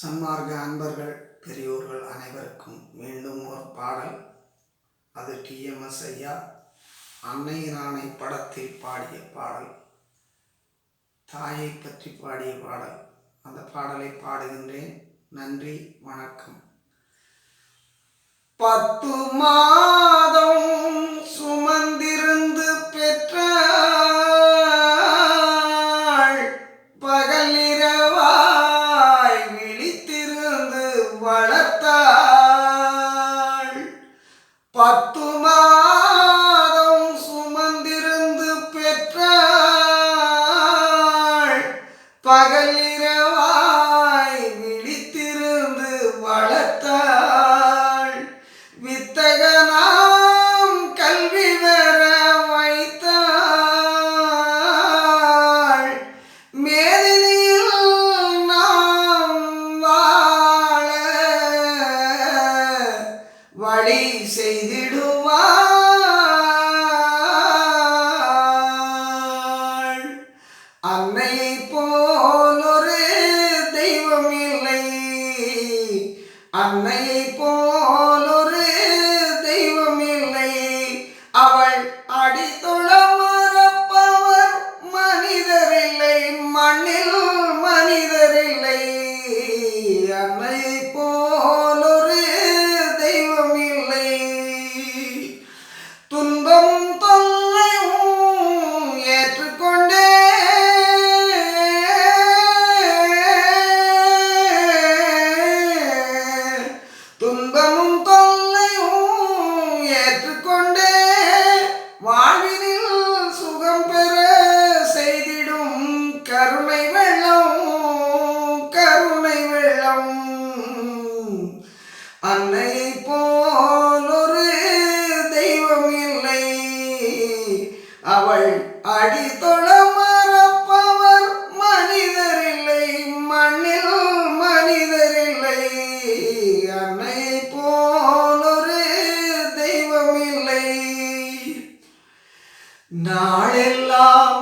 சன்மார்க்க அன்பர்கள் பெரியோர்கள் அனைவருக்கும் மீண்டும் ஒரு பாடல். அது டிஎம்எஸ் ஐயா அன்னையின் ஆணை படத்தில் பாடிய பாடல், தாயை பற்றி பாடிய பாடல். அந்த பாடலை பாடுகின்றேன். நன்றி, வணக்கம். 10 மாதம் சுமந்திருந்து பெற்றாள், பகல் இரவாய் விழித்திருந்து வளர்த்தாள். 10 மாதம் சுமந்திருந்து பெற்றாள், பகல் இரவாய் விழித்திருந்து வளர்த்தாள். வித்தகனாம் கல்வி பெற வைத்தாள், மேதினியில் நாம் வாழ வழி செய்திடுவாள். அன்னையை போல் ஒரு தெய்வம் இல்லை, அன்னையை போல் ஒரு தெய்வம் இல்லை. அவள் அடித்தொழ மறப்பவர் மனிதரில்லை, மண்ணில் மனிதரில்லை. அன்னையை போல் ஒரு தெய்வம் இல்லை. துன்பமும் தொல்லையும் ஏற்றுக்கொண்டே துன்பமும் தொல்லையும் ஏற்றுக்கொண்டே வாழ்வினில் சுகம் பெற செய்திடும் கருணை வெள்ளம், கருணை வெள்ளம். அன்னையை போல் ஒரு தெய்வம் இல்லை. அவள் அடித்தொழ மறப்பவர் மனிதரில்லை, மண்ணில் மனிதரில்லை. அன்னையை போல் ஒரு தெய்வம் இல்லை. நாளெல்லாம்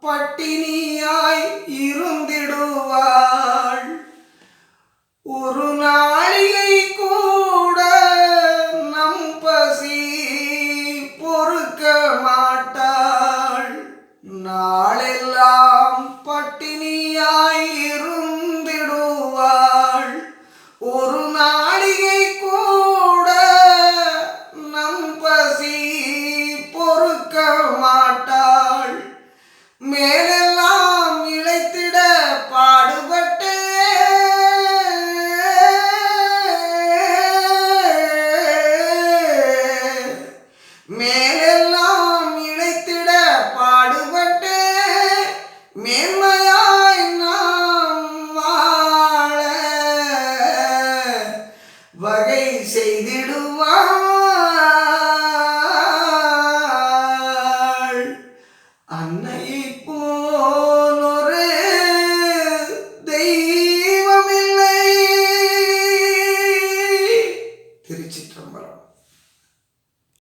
பட்டினியாய் இருந்திடுவாள், ஒரு நாளிகை கூட நம் பசி பொறுக்க மாட்டாள். நாளெல்லாம் பட்டினியாய் இருந்திடுவாள், ஒரு நாளிகை கூட நம் பசி பொறுக்க மாட்டாள். மேலெல்லாம் இழைத்திட பாடுபட்டே மேலெல்லாம் இழைத்திட பாடுபட்டே மேன்மையாய் நாம் வாழ வகை செய்திடுவாள்.